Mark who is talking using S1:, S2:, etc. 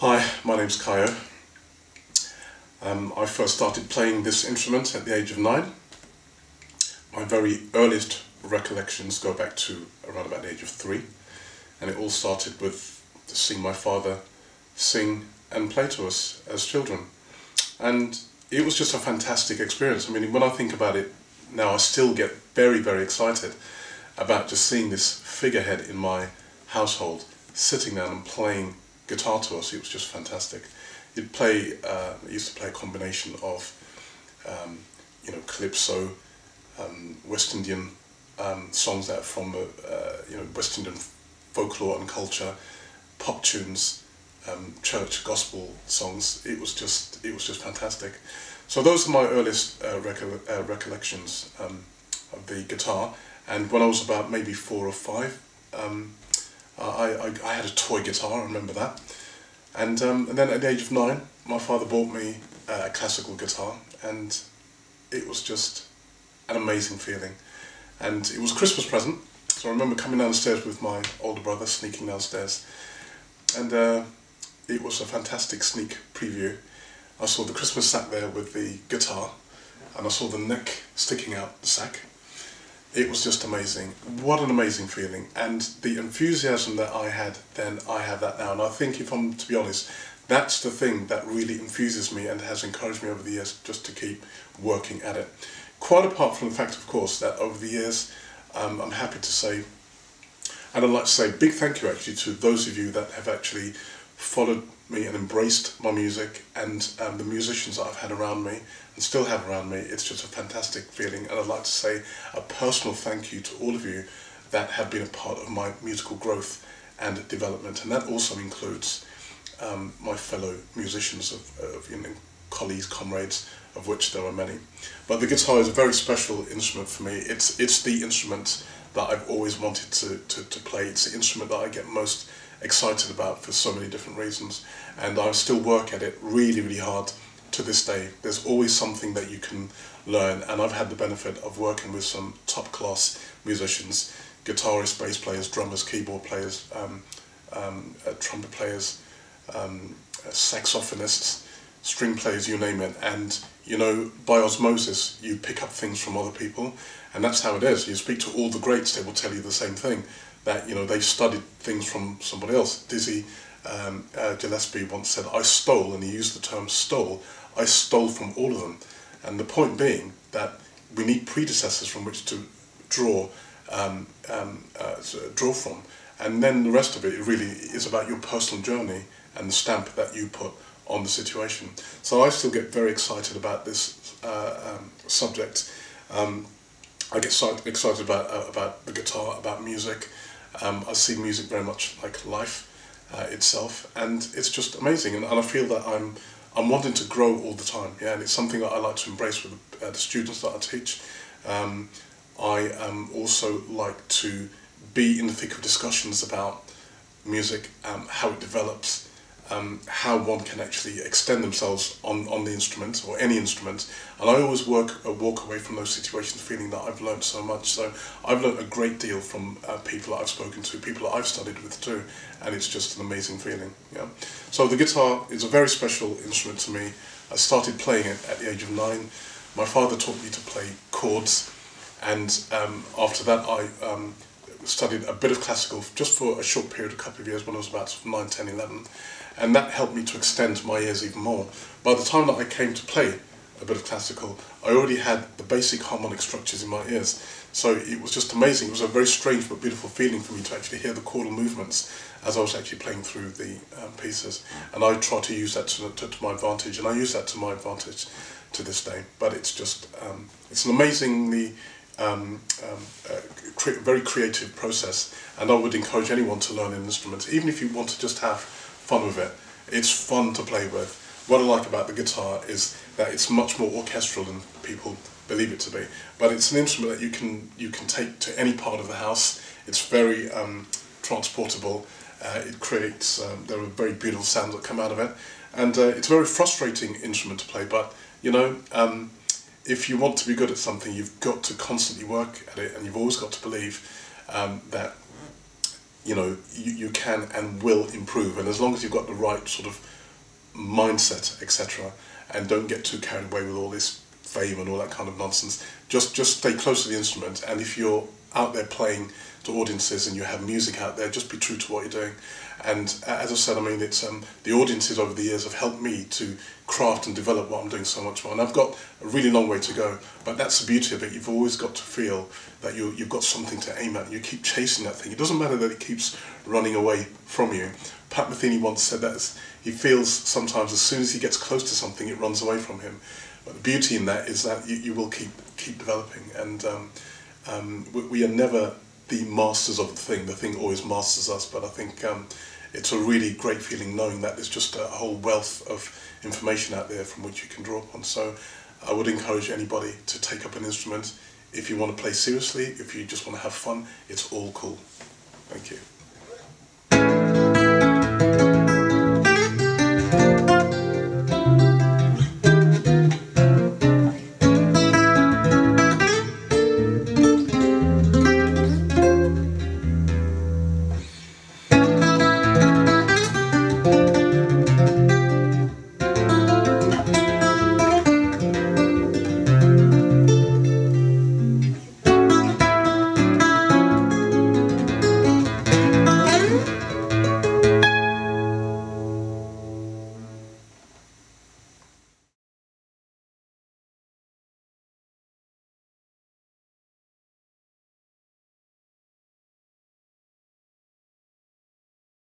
S1: Hi, my name's Ciyo. I first started playing this instrument at the age of 9. My very earliest recollections go back to around about the age of 3, and it all started with seeing my father sing and play to us as children. And it was just a fantastic experience. I mean, when I think about it now, I still get very, very excited about just seeing this figurehead in my household sitting down and playing guitar to us. It was just fantastic. He used to play a combination of calypso, West Indian songs that are from West Indian folklore and culture, pop tunes, church gospel songs. It was just fantastic. So those are my earliest recollections of the guitar. And when I was about maybe 4 or 5, I had a toy guitar. I remember that. And then at the age of 9, my father bought me a classical guitar, and it was just an amazing feeling. And it was a Christmas present, so I remember coming downstairs with my older brother, sneaking downstairs, and it was a fantastic sneak preview. I saw the Christmas sack there with the guitar, and I saw the neck sticking out the sack. It was just amazing. What an amazing feeling. And the enthusiasm that I had then, I have that now. And I think, if I'm to be honest, that's the thing that really infuses me and has encouraged me over the years just to keep working at it. Quite apart from the fact, of course, that over the years, I'm happy to say, and I'd like to say a big thank you actually to those of you that have actually followed me and embraced my music, and the musicians that I've had around me and still have around me. It's just a fantastic feeling, and I'd like to say a personal thank you to all of you that have been a part of my musical growth and development, and that also includes my fellow musicians, colleagues, comrades, of which there are many. But the guitar is a very special instrument for me. It's the instrument that I've always wanted to play. It's the instrument that I get most excited about for so many different reasons, and I still work at it really, really hard to this day. There's always something that you can learn, and I've had the benefit of working with some top-class musicians, guitarists, bass players, drummers, keyboard players, trumpet players, saxophonists, string players, you name it, and you know, by osmosis you pick up things from other people, and that's how it is. You speak to all the greats, they will tell you the same thing, that you know, they've studied things from somebody else. Dizzy Gillespie once said, I stole, and he used the term stole, I stole from all of them. And the point being that we need predecessors from which to draw from, and then the rest of it really is about your personal journey and the stamp that you put on the situation. So I still get very excited about this subject. I get excited about the guitar, about music. I see music very much like life itself, and it's just amazing. And I feel that I'm wanting to grow all the time. Yeah, and it's something that I like to embrace with the students that I teach. I also like to be in the thick of discussions about music, how it develops, how one can actually extend themselves on the instrument or any instrument, and I always walk away from those situations feeling that I've learned so much. So I've learned a great deal from people that I've spoken to, people that I've studied with too, and it's just an amazing feeling. Yeah. So the guitar is a very special instrument to me. I started playing it at the age of 9. My father taught me to play chords, and after that I studied a bit of classical just for a short period, a couple of years, when I was about 9, 10, 11, and that helped me to extend my ears even more. By the time that I came to play a bit of classical, I already had the basic harmonic structures in my ears, so it was just amazing. It was a very strange but beautiful feeling for me to actually hear the chordal movements as I was actually playing through the pieces, and I try to use that to my advantage, and I use that to my advantage to this day. But it's just, it's an amazingly very creative process, and I would encourage anyone to learn an instrument, even if you want to just have fun with it. It's fun to play with. What I like about the guitar is that it's much more orchestral than people believe it to be, but it's an instrument that you can take to any part of the house. It's very transportable. It creates, there are very beautiful sounds that come out of it, and it's a very frustrating instrument to play, but you know, if you want to be good at something, you've got to constantly work at it, and you've always got to believe that you know, you can and will improve, and as long as you've got the right sort of mindset, etc., and don't get too carried away with all this fame and all that kind of nonsense, just stay close to the instrument, and if you're out there playing to audiences and you have music out there, just be true to what you're doing. And as I said, I mean, it's the audiences over the years have helped me to craft and develop what I'm doing so much more, and I've got a really long way to go, but that's the beauty of it. You've always got to feel that you've got something to aim at, and you keep chasing that thing. It doesn't matter that it keeps running away from you. Pat Metheny once said that he feels sometimes as soon as he gets close to something, it runs away from him. But the beauty in that is that you will keep developing, and we are never the masters of the thing always masters us. But I think it's a really great feeling knowing that there's just a whole wealth of information out there from which you can draw upon. So I would encourage anybody to take up an instrument. If you want to play seriously, if you just want to have fun, it's all cool. Thank you.